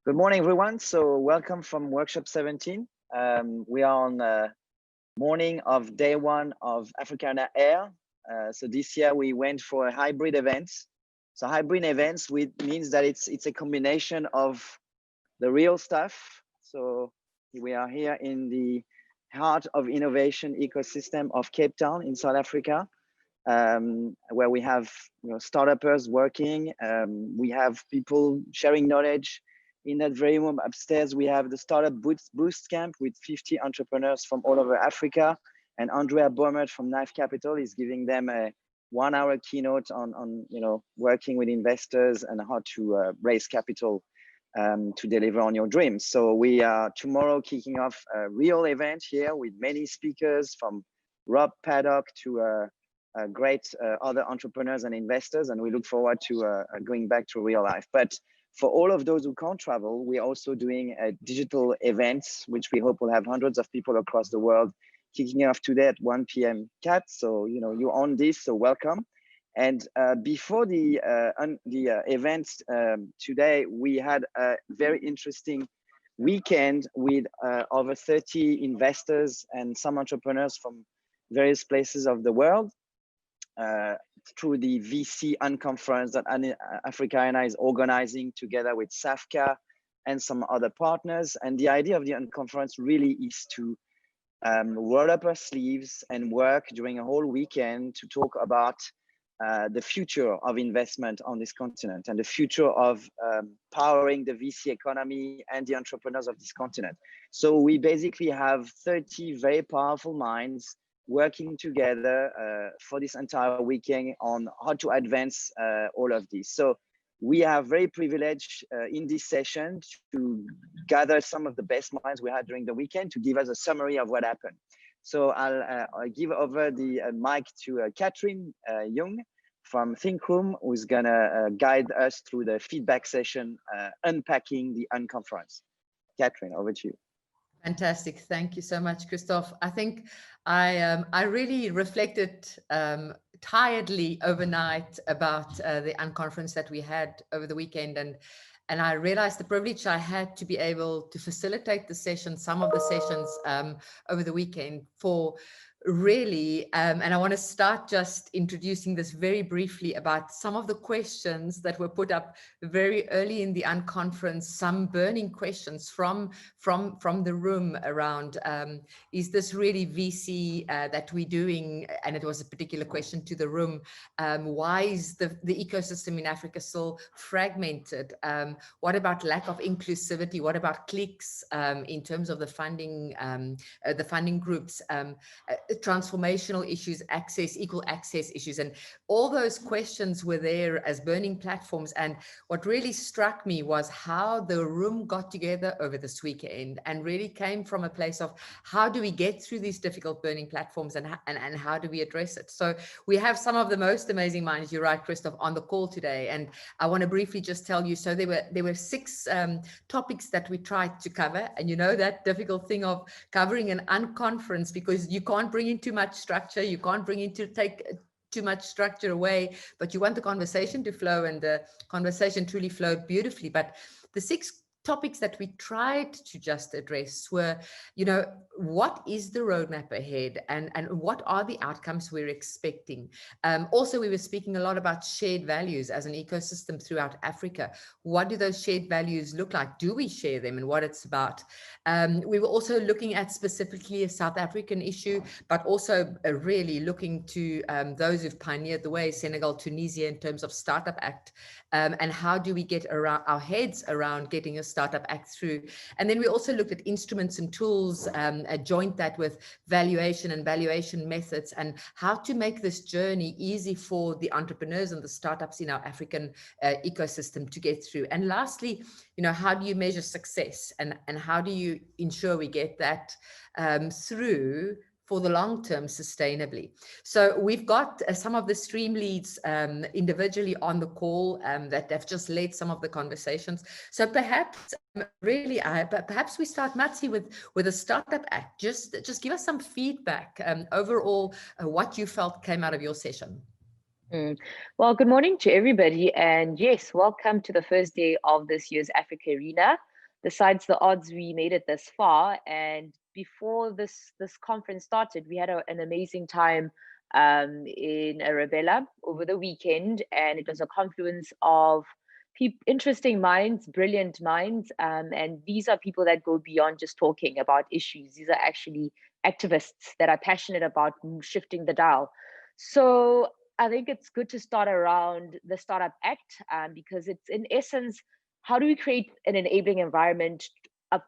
Good morning, everyone. So welcome from Workshop 17. We are on the morning of day one of AfricArena Air. So this year we went for a hybrid event. So hybrid events means that it's a combination of the real stuff. So we are here in the heart of innovation ecosystem of Cape Town in South Africa, where we have startups working. We have people sharing knowledge. In that very room upstairs, we have the Startup Boost Camp with 50 entrepreneurs from all over Africa. And Andrea Boehmert from Knife Capital is giving them a 1-hour keynote on working with investors and how to raise capital to deliver on your dreams. So we are tomorrow kicking off a real event here with many speakers from Rob Paddock to great other entrepreneurs and investors. And we look forward to going back to real life. But for all of those who can't travel, we're also doing a digital events, which we hope will have hundreds of people across the world kicking off today at 1 p.m. CAT. So, you're on this, so welcome. And before the events today, we had a very interesting weekend with over 30 investors and some entrepreneurs from various places of the world. Through the VC Unconference that AfricArena is organizing together with SAFCA and some other partners. And the idea of the Unconference really is to roll up our sleeves and work during a whole weekend to talk about the future of investment on this continent and the future of powering the VC economy and the entrepreneurs of this continent. So we basically have 30 very powerful minds working together for this entire weekend on how to advance all of this. So we are very privileged in this session to gather some of the best minds we had during the weekend to give us a summary of what happened. So I'll give over the mic to Catherine Young from Think Room, who's gonna guide us through the feedback session, Unpacking the Unconference. Catherine, over to you. Fantastic. Thank you so much, Christophe. I think I really reflected tiredly overnight about the Unconference that we had over the weekend, and I realized the privilege I had to be able to facilitate the session, some of the sessions over the weekend for really, and I want to start just introducing this very briefly about some of the questions that were put up very early in the Unconference, some burning questions from the room around, is this really VC that we're doing? And it was a particular question to the room. Why is the ecosystem in Africa still fragmented? What about lack of inclusivity? What about cliques in terms of the funding groups? Transformational issues, equal access issues, and all those questions were there as burning platforms. And what really struck me was how the room got together over this weekend and really came from a place of how do we get through these difficult burning platforms and how do we address it? So we have some of the most amazing minds, you're right, Christophe, on the call today. And I want to briefly just tell you, so there were 6 topics that we tried to cover. And that difficult thing of covering an unconference, because you can't bring in too much structure, you can't bring in take too much structure away, but you want the conversation to flow, and the conversation truly flowed beautifully. But the 6 topics that we tried to just address were, what is the roadmap ahead, and what are the outcomes we're expecting? Also, we were speaking a lot about shared values as an ecosystem throughout Africa. What do those shared values look like? Do we share them, and what it's about? We were also looking at specifically a South African issue, but also really looking to those who've pioneered the way, Senegal, Tunisia, in terms of Startup Act, and how do we get our heads around getting a Startup Act through? And then we also looked at instruments and tools, joined that with valuation and valuation methods, and how to make this journey easy for the entrepreneurs and the startups in our African ecosystem to get through. And lastly, how do you measure success, and how do you ensure we get that through for the long term sustainably? So we've got some of the stream leads individually on the call that have just led some of the conversations. So perhaps perhaps we start, Matsi, with a Startup Act. Just give us some feedback overall, what you felt came out of your session. Well, good morning to everybody, and yes, welcome to the first day of this year's AfricArena. besides the odds, we made it this far. And before this conference started, we had an amazing time in Arabella over the weekend, and it was a confluence of interesting minds, brilliant minds, and these are people that go beyond just talking about issues. These are actually activists that are passionate about shifting the dial. So I think it's good to start around the Startup Act, because it's in essence, how do we create an enabling environment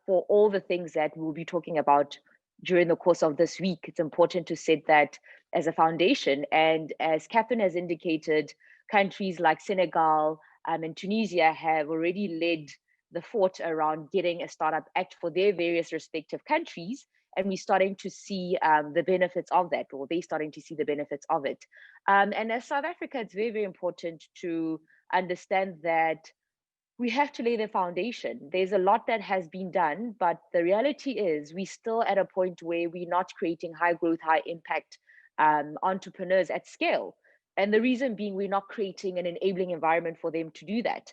for all the things that we'll be talking about during the course of this week? It's important to set that as a foundation. And as Catherine has indicated, countries like Senegal and Tunisia have already led the fort around getting a Startup Act for their various respective countries. And we're starting to see the benefits of that, or they're starting to see the benefits of it. And as South Africa, it's very, very important to understand that we have to lay the foundation. There's a lot that has been done, but the reality is we're still at a point where we're not creating high growth, high impact entrepreneurs at scale. And the reason being, we're not creating an enabling environment for them to do that.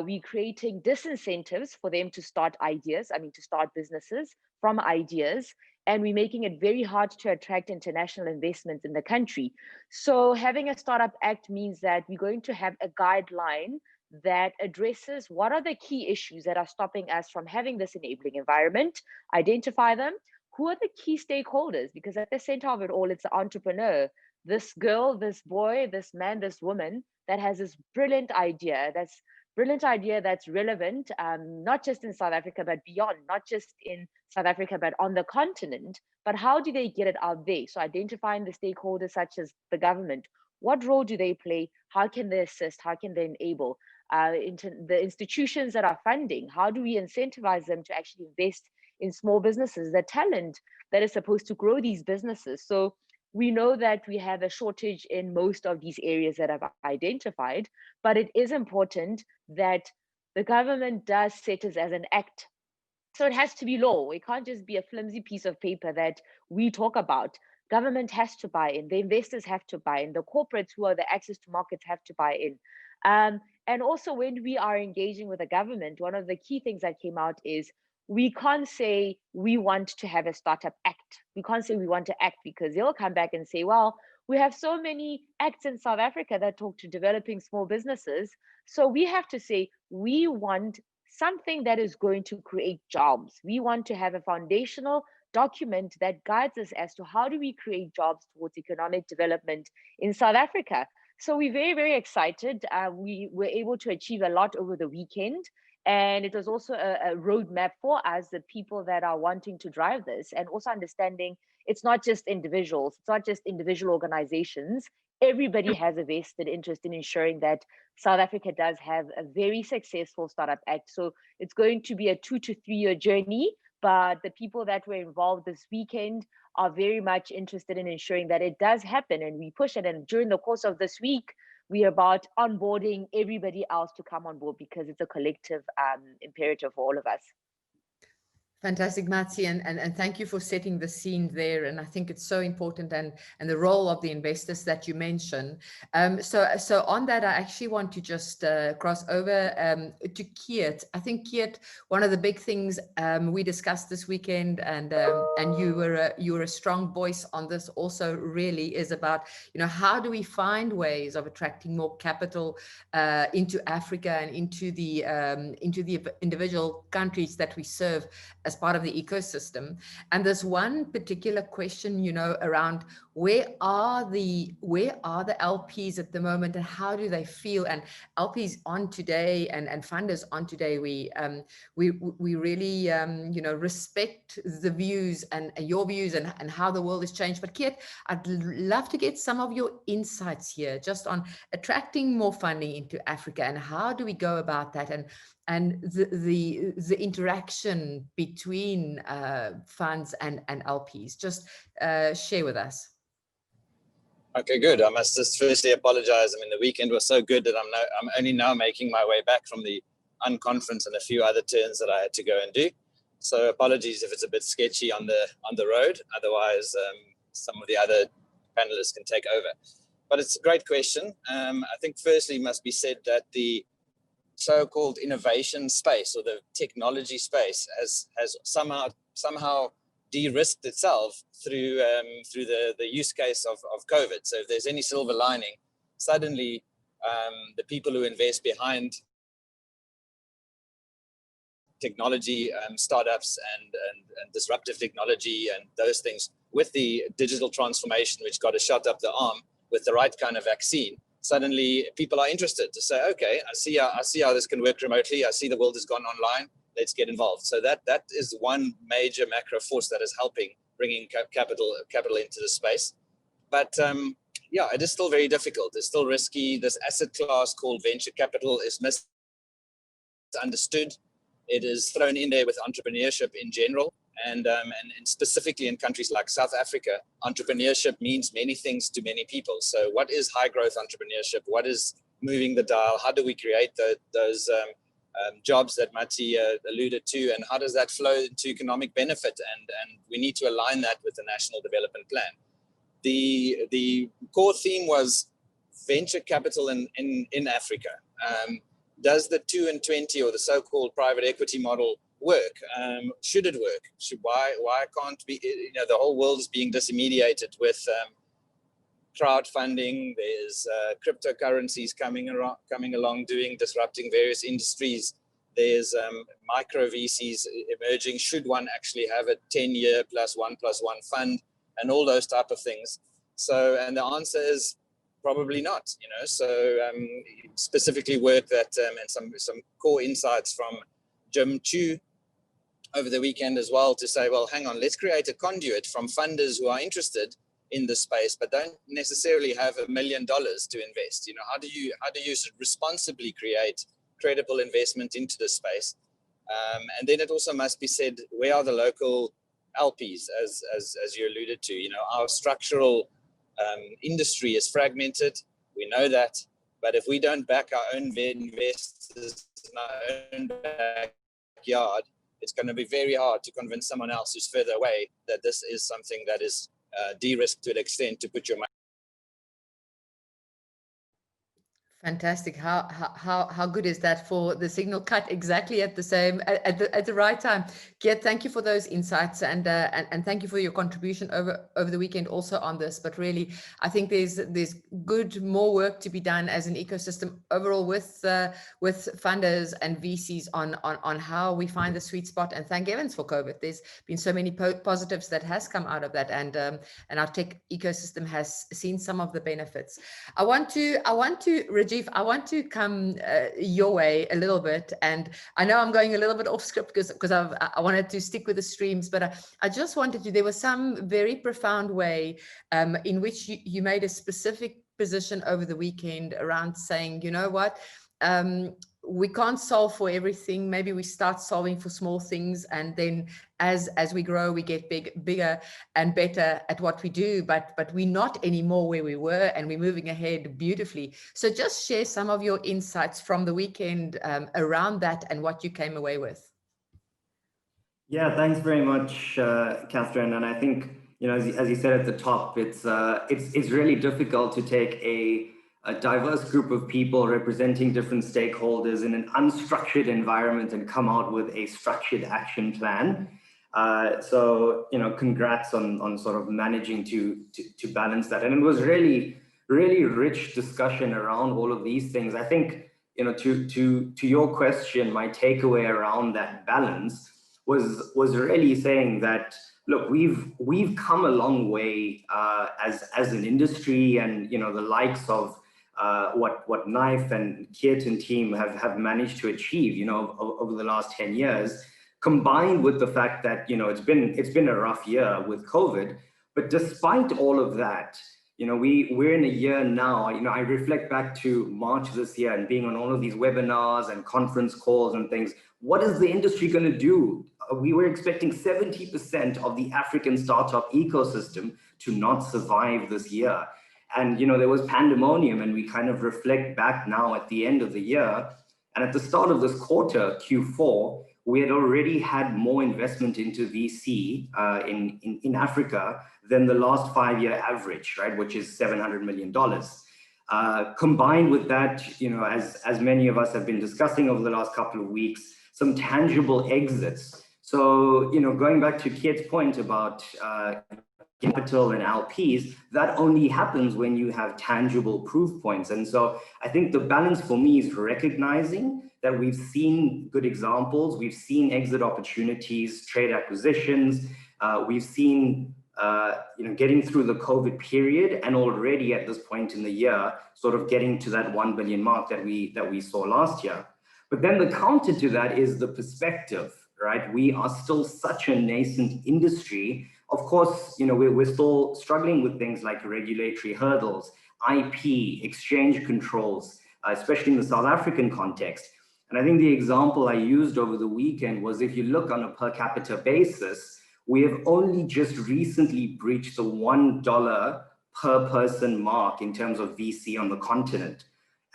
We're creating disincentives for them to start to start businesses from ideas, and we're making it very hard to attract international investments in the country. So having a Startup Act means that we're going to have a guideline that addresses what are the key issues that are stopping us from having this enabling environment, identify them, who are the key stakeholders, because at the center of it all, it's the entrepreneur, this girl, this boy, this man, this woman that has this brilliant idea that's relevant, not just in South Africa, but beyond, not just in South Africa, but on the continent. But how do they get it out there? So identifying the stakeholders such as the government, what role do they play? How can they assist? How can they enable? Into the institutions that are funding, how do we incentivize them to actually invest in small businesses, the talent that is supposed to grow these businesses? So we know that we have a shortage in most of these areas that I've identified, but it is important that the government does set us as an act. So it has to be law. It can't just be a flimsy piece of paper that we talk about. Government has to buy in, the investors have to buy in, the corporates who are the access to markets have to buy in. And also when we are engaging with the government, one of the key things that came out is we can't say we want to have a Startup Act. We can't say we want to act, because they'll come back and say, well, we have so many acts in South Africa that talk to developing small businesses. So we have to say we want something that is going to create jobs. We want to have a foundational document that guides us as to how do we create jobs towards economic development in South Africa. So we're very, very excited. We were able to achieve a lot over the weekend. And it was also a roadmap for us, the people that are wanting to drive this, and also understanding it's not just individuals, it's not just individual organizations. Everybody has a vested interest in ensuring that South Africa does have a very successful Startup Act. So it's going to be a 2 to 3 year journey, but the people that were involved this weekend are very much interested in ensuring that it does happen, and we push it. And during the course of this week, we are about onboarding everybody else to come on board, because it's a collective imperative for all of us. Fantastic, Matsi, and thank you for setting the scene there. And I think it's so important, and the role of the investors that you mentioned. So on that, I actually want to just cross over to Keert. I think, Keert, one of the big things we discussed this weekend, and you were a strong voice on this also, really is about, how do we find ways of attracting more capital into Africa and into the individual countries that we serve as part of the ecosystem. And there's one particular question, around where are the LPs at the moment, and how do they feel? And LPs on today and funders on today, we really respect the views and your views and how the world has changed. But Keert, I'd love to get some of your insights here just on attracting more funding into Africa, and how do we go about that, and the interaction between funds and LPs. Just share with us. Okay, good. I must just firstly apologize. The weekend was so good that I'm only now making my way back from the Unconference and a few other turns that I had to go and do. So apologies if it's a bit sketchy on the road. Otherwise, some of the other panelists can take over. But it's a great question. I think firstly must be said that the so-called innovation space or the technology space has somehow de-risked itself through the use case of COVID. So if there's any silver lining, suddenly the people who invest behind technology startups and disruptive technology and those things, with the digital transformation which got a shot up the arm with the right kind of vaccine, suddenly people are interested to say, okay, I see how this can work remotely. I see the world has gone online. Let's get involved. So that is one major macro force that is helping bringing capital into the space. But yeah, it is still very difficult. It's still risky. This asset class called venture capital is misunderstood. It is thrown in there with entrepreneurship in general. And specifically in countries like South Africa, entrepreneurship means many things to many people. So what is high growth entrepreneurship? What is moving the dial? How do we create those jobs that Mati alluded to? And how does that flow into economic benefit? And we need to align that with the National Development Plan. The core theme was venture capital in Africa. Does the 2 and 20 or the so-called private equity model work? Should it work? Why can't we? You know, the whole world is being disintermediated with crowdfunding. There's cryptocurrencies coming along, disrupting various industries. There's micro VCs emerging. Should one actually have a 10-year +1+1 fund and all those type of things? So, and the answer is probably not. You know, so specifically work that and some core insights from Jim Chu over the weekend as well, to say, well, hang on, let's create a conduit from funders who are interested in the space but don't necessarily have $1 million to invest. You know, how do you responsibly create credible investment into the space? And then it also must be said, where are the local LPs, as you alluded to? You know, our structural industry is fragmented. We know that, but if we don't back our own investors in our own backyard, it's going to be very hard to convince someone else who's further away that this is something that is de-risked to an extent to put your money. Fantastic. How good is that for the signal cut exactly at the same at the right time? Geert, thank you for those insights and thank you for your contribution over the weekend also on this. But really, I think there's good more work to be done as an ecosystem overall with funders and VCs on how we find the sweet spot. And thank heavens for COVID. There's been so many positives that has come out of that, and our tech ecosystem has seen some of the benefits. I want to Rajiv, I want to come your way a little bit, and I know I'm going a little bit off script because I wanted to stick with the streams, but I just wanted to, there was some very profound way in which you made a specific position over the weekend around saying, you know what, we can't solve for everything. Maybe we start solving for small things, and then as we grow, we get bigger and better at what we do. But we're not anymore where we were, and we're moving ahead beautifully. So just share some of your insights from the weekend around that and what you came away with. Yeah, thanks very much, Catherine. And I think, you know, as you said at the top, it's really difficult to take a diverse group of people representing different stakeholders in an unstructured environment and come out with a structured action plan. So, you know, congrats on sort of managing to balance that. And it was really rich discussion around all of these things. I think, you know, to your question, my takeaway around that balance was really saying that, look, we've come a long way as an industry, and, you know, the likes of what Knife and Geert and team have managed to achieve, you know, over the last 10 years, combined with the fact that, you know, it's been a rough year with COVID. But despite all of that, you know, we're in a year now, you know, I reflect back to March this year and being on all of these webinars and conference calls and things. What is the industry going to do? We were expecting 70% of the African startup ecosystem to not survive this year. And, you know, there was pandemonium, and we kind of reflect back now at the end of the year. And at the start of this quarter, Q4, we had already had more investment into VC in Africa than the last 5-year average, right, which is $700 million. Combined with that, you know, as many of us have been discussing over the last couple of weeks, some tangible exits. So, you know, going back to Kiet's point about capital and LPs, that only happens when you have tangible proof points. And so I think the balance for me is recognizing that we've seen good examples, we've seen exit opportunities, trade acquisitions, we've seen you know, getting through the COVID period, and already at this point in the year, sort of getting to that 1 billion mark that we saw last year. But then the counter to that is the perspective, right? We are still such a nascent industry. Of course, you know, we're still struggling with things like regulatory hurdles, IP, exchange controls, especially in the South African context. And I think the example I used over the weekend was, if you look on a per capita basis, we have only just recently breached the $1 per person mark in terms of VC on the continent.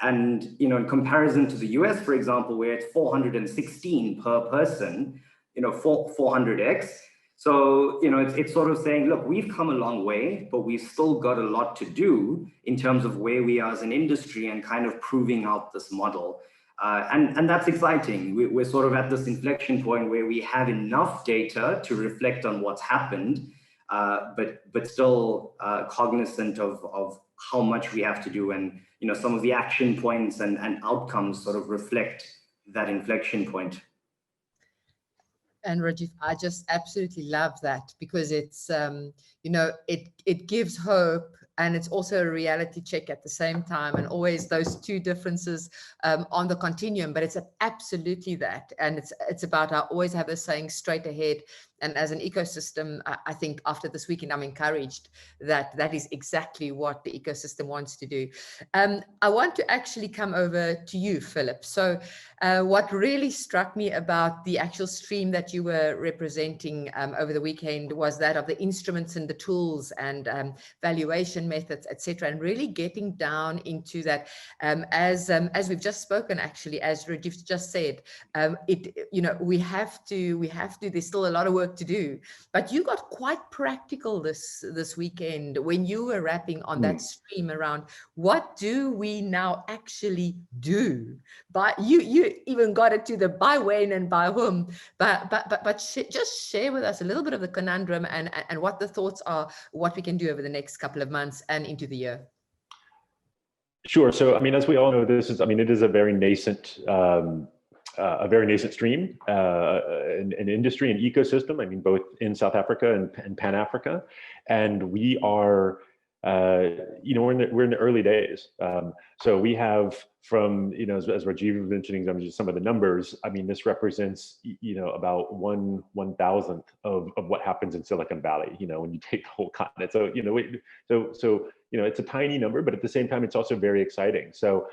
And, you know, in comparison to the US, for example, we're at 416 per person, you know, 400x. So, you know, it's sort of saying, look, we've come a long way, but we've still got a lot to do in terms of where we are as an industry and kind of proving out this model. And that's exciting. We're sort of at this inflection point where we have enough data to reflect on what's happened, but still cognizant of how much we have to do. And, you know, some of the action points and outcomes sort of reflect that inflection point. And Rajiv, I just absolutely love that, because it's, you know, it gives hope, and it's also a reality check at the same time, and always those two differences on the continuum. But it's absolutely that, and it's about, I always have this saying, straight ahead. And as an ecosystem, I think after this weekend, I'm encouraged that that is exactly what the ecosystem wants to do. I want to actually come over to you, Philip. So what really struck me about the actual stream that you were representing over the weekend was that of the instruments and the tools and valuation methods, etc., and really getting down into that. As we've just spoken, actually, as Rajiv just said, you know, we have to, there's still a lot of work to do, but you got quite practical this weekend when you were rapping on that stream around what do we now actually do. But you even got it to the by when and by whom, but just share with us a little bit of the conundrum and what the thoughts are, what we can do over the next couple of months and into the year. Sure. So, I mean, as we all know, this is, I mean, it is a very nascent stream, an industry and ecosystem. I mean, both in South Africa and Pan Africa, and we are, you know, we're in the early days. So we have, from, you know, as Rajiv was mentioning, just some of the numbers. I mean, this represents, you know, about 1/1000th of what happens in Silicon Valley. You know, when you take the whole continent. So, you know, so you know, it's a tiny number, but at the same time, it's also very exciting. So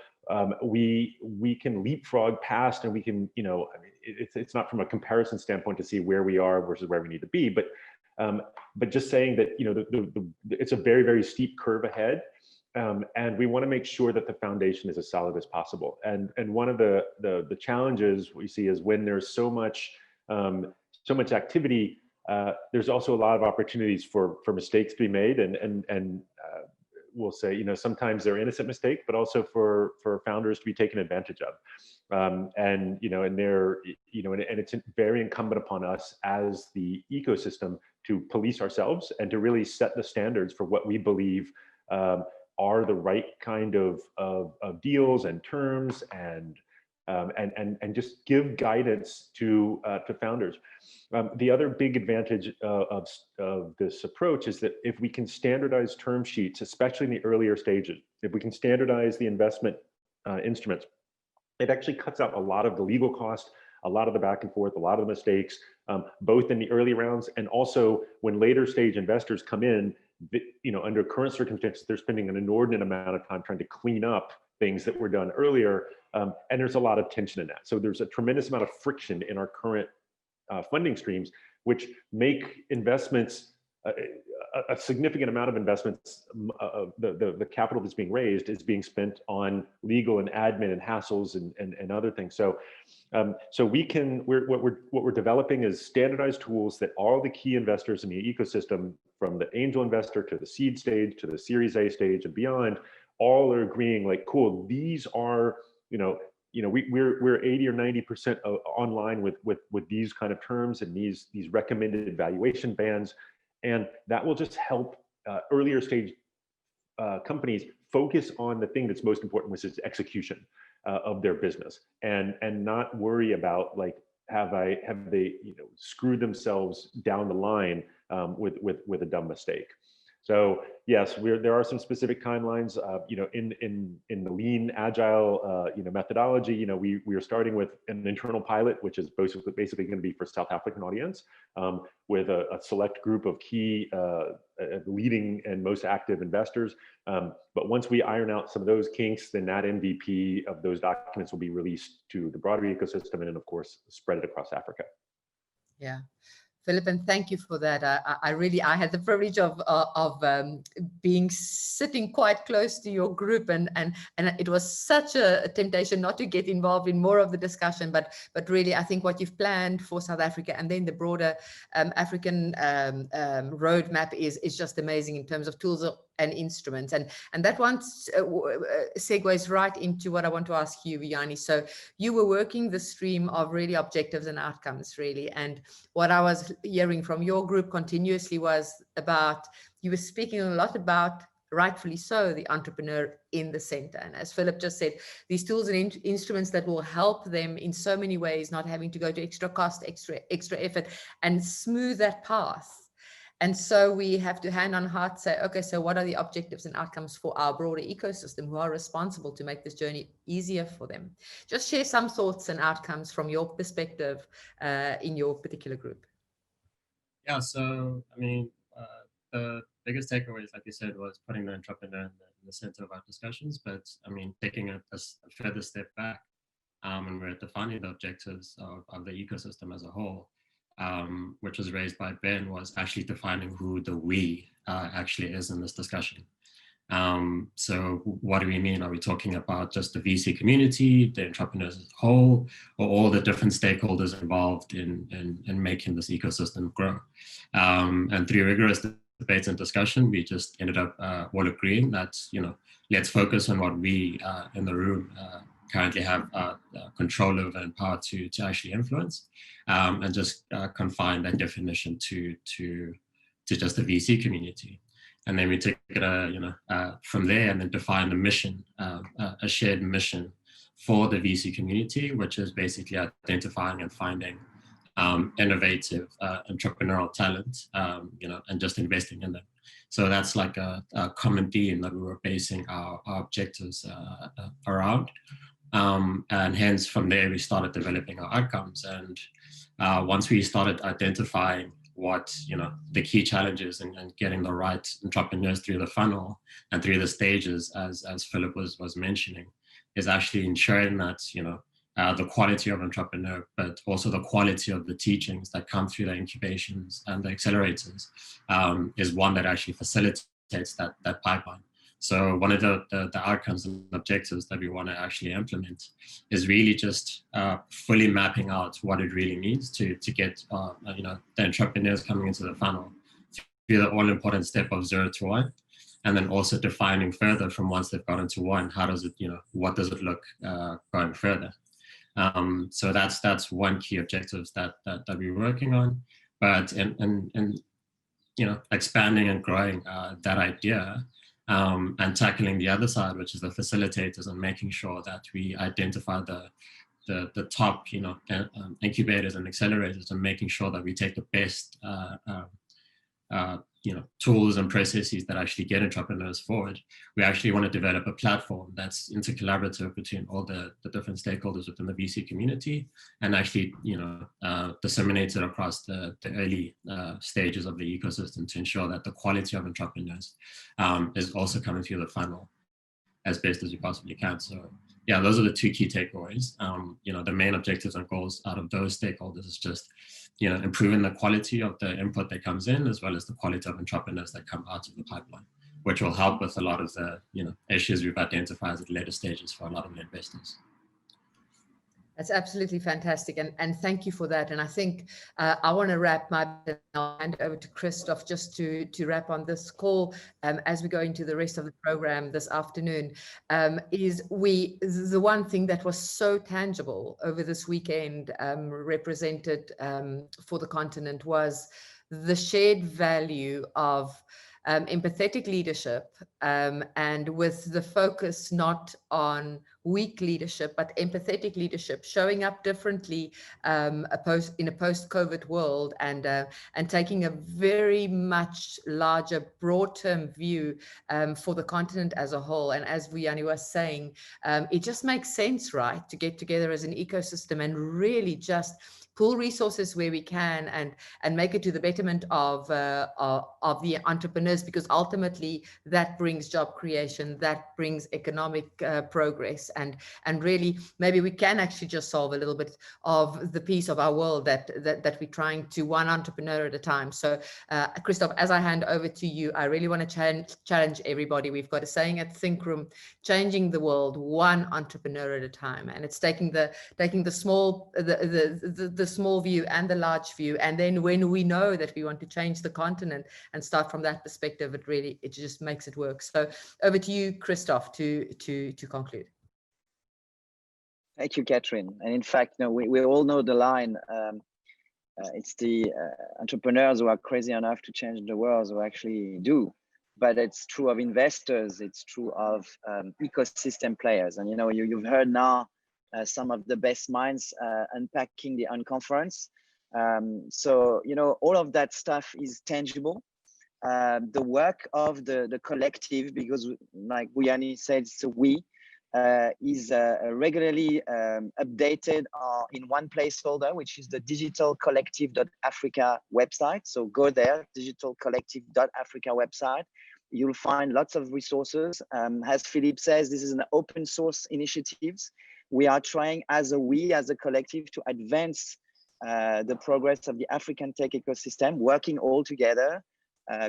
we can leapfrog past, and we can, you know, I mean, it's not from a comparison standpoint to see where we are versus where we need to be, but just saying that, you know, it's a very, very steep curve ahead, and we want to make sure that the foundation is as solid as possible. And one of the challenges we see is when there's so much activity, there's also a lot of opportunities for mistakes to be made, and we'll say, you know, sometimes they're innocent mistakes, but also for founders to be taken advantage of. And, you know, and they're, you know, and it's very incumbent upon us as the ecosystem to police ourselves and to really set the standards for what we believe are the right kind of deals and terms, and just give guidance to founders. The other big advantage of this approach is that if we can standardize term sheets, especially in the earlier stages, if we can standardize the investment instruments, it actually cuts out a lot of the legal cost, a lot of the back and forth, a lot of the mistakes, both in the early rounds and also when later stage investors come in. You know, under current circumstances, they're spending an inordinate amount of time trying to clean up things that were done earlier, and there's a lot of tension in that. So there's a tremendous amount of friction in our current funding streams, which make investments, a significant amount of investments, the capital that's being raised is being spent on legal and admin and hassles and other things. So what we're developing is standardized tools that all the key investors in the ecosystem, from the angel investor to the seed stage to the Series A stage and beyond, all are agreeing like, cool, these are, we're 80 or 90% online with these kind of terms and these recommended valuation bands. And that will just help earlier stage companies focus on the thing that's most important, which is execution of their business, and not worry about like, have they screwed themselves down the line with a dumb mistake. So yes, there are some specific timelines. In the lean agile methodology, we are starting with an internal pilot, which is basically going to be for South African audience, with a select group of key leading and most active investors. But once we iron out some of those kinks, then that MVP of those documents will be released to the broader ecosystem, and then of course spread it across Africa. Yeah. Philip, and thank you for that. I had the privilege of sitting quite close to your group, and it was such a temptation not to get involved in more of the discussion, but really I think what you've planned for South Africa and then the broader African roadmap is just amazing in terms of tools and instruments, and that one segues right into what I want to ask you, Vuyani. So you were working the stream of really objectives and outcomes, really, and what I was hearing from your group continuously was about, you were speaking a lot about, rightfully so, the entrepreneur in the center. And as Philip just said, these tools and instruments that will help them in so many ways, not having to go to extra cost, extra effort, and smooth that path. And so we have to hand on heart say, okay, so what are the objectives and outcomes for our broader ecosystem who are responsible to make this journey easier for them? Just share some thoughts and outcomes from your perspective in your particular group. Yeah, so I mean, the biggest takeaways, like you said, was putting the entrepreneur in the center of our discussions. But I mean, taking a further step back, and we're defining the objectives of the ecosystem as a whole, which was raised by Ben, was actually defining who the we actually is in this discussion. So what do we mean? Are we talking about just the VC community, the entrepreneurs as a whole, or all the different stakeholders involved in making this ecosystem grow? And through rigorous debates and discussion, we just ended up all agreeing that, let's focus on what we in the room currently have control over and power to actually influence, and just confine that definition to just the VC community. And then we take it from there and then define the mission, a shared mission for the VC community, which is basically identifying and finding innovative entrepreneurial talent, and just investing in them. So that's like a common theme that we were basing our objectives around. And hence from there, we started developing our outcomes. And once we started identifying what the key challenges and getting the right entrepreneurs through the funnel and through the stages, as Philip was mentioning, is actually ensuring that the quality of entrepreneur, but also the quality of the teachings that come through the incubations and the accelerators, is one that actually facilitates that pipeline. So one of the outcomes and objectives that we want to actually implement is really just fully mapping out what it really means to get the entrepreneurs coming into the funnel through the all important step of 0 to 1, and then also defining further from once they've gotten to 1, how does it what does it look going further. So that's one key objectives that we're working on, but and expanding and growing that idea. And tackling the other side, which is the facilitators, and making sure that we identify the top, incubators and accelerators, and making sure that we take the best, tools and processes that actually get entrepreneurs forward. We actually want to develop a platform that's intercollaborative between all the different stakeholders within the VC community, and actually, disseminate it across the early stages of the ecosystem to ensure that the quality of entrepreneurs is also coming through the funnel as best as we possibly can. So yeah, those are the two key takeaways. The main objectives and goals out of those stakeholders is just improving the quality of the input that comes in, as well as the quality of entrepreneurs that come out of the pipeline, which will help with a lot of the issues we've identified at later stages for a lot of the investors. That's absolutely fantastic, and thank you for that. And I think I want to wrap my I'll hand over to Christoph just to wrap on this call as we go into the rest of the program this afternoon. Is the one thing that was so tangible over this weekend represented for the continent was the shared value of empathetic leadership, and with the focus not on weak leadership, but empathetic leadership, showing up differently in a post-COVID world, and taking a very much larger, broad-term view for the continent as a whole. And as Vuyani was saying, it just makes sense, right, to get together as an ecosystem and really just pool resources where we can, and make it to the betterment of the entrepreneurs, because ultimately that brings job creation, that brings economic progress, and really maybe we can actually just solve a little bit of the piece of our world that we're trying to, one entrepreneur at a time. So Christoph, as I hand over to you, I really want to challenge everybody. We've got a saying at Think Room: changing the world one entrepreneur at a time, and it's taking the small the small view and the large view, and then when we know that we want to change the continent and start from that perspective, it just makes it work. So over to you, Christoph, to conclude. Thank you, Catherine. And in fact, we all know the line. It's the entrepreneurs who are crazy enough to change the world who actually do. But it's true of investors. It's true of ecosystem players. And you've heard now some of the best minds unpacking the Unconference. So all of that stuff is tangible. The work of the collective, because like Vuyani said, it's a we, is regularly updated in one placeholder, which is the digitalcollective.africa website. So go there, digitalcollective.africa website. You'll find lots of resources. As Philippe says, this is an open source initiative. We are trying as a collective to advance the progress of the African tech ecosystem, working all together,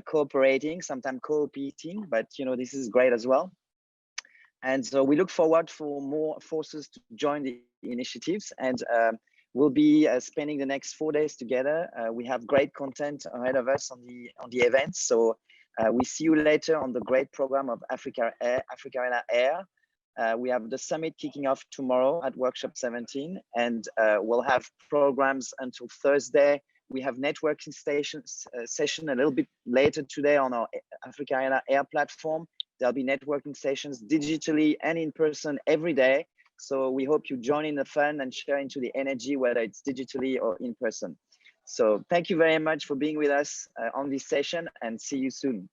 cooperating, sometimes co-opting, but this is great as well. And so we look forward for more forces to join the initiatives, and we'll be spending the next 4 days together. We have great content ahead of us on the events. So we see you later on the great program of AfricArena Air. We have the summit kicking off tomorrow at Workshop 17, and we'll have programs until Thursday. We have networking session a little bit later today on our AfricArena Air platform. There'll be networking sessions digitally and in person every day. So we hope you join in the fun and share into the energy, whether it's digitally or in person. So thank you very much for being with us on this session, and see you soon.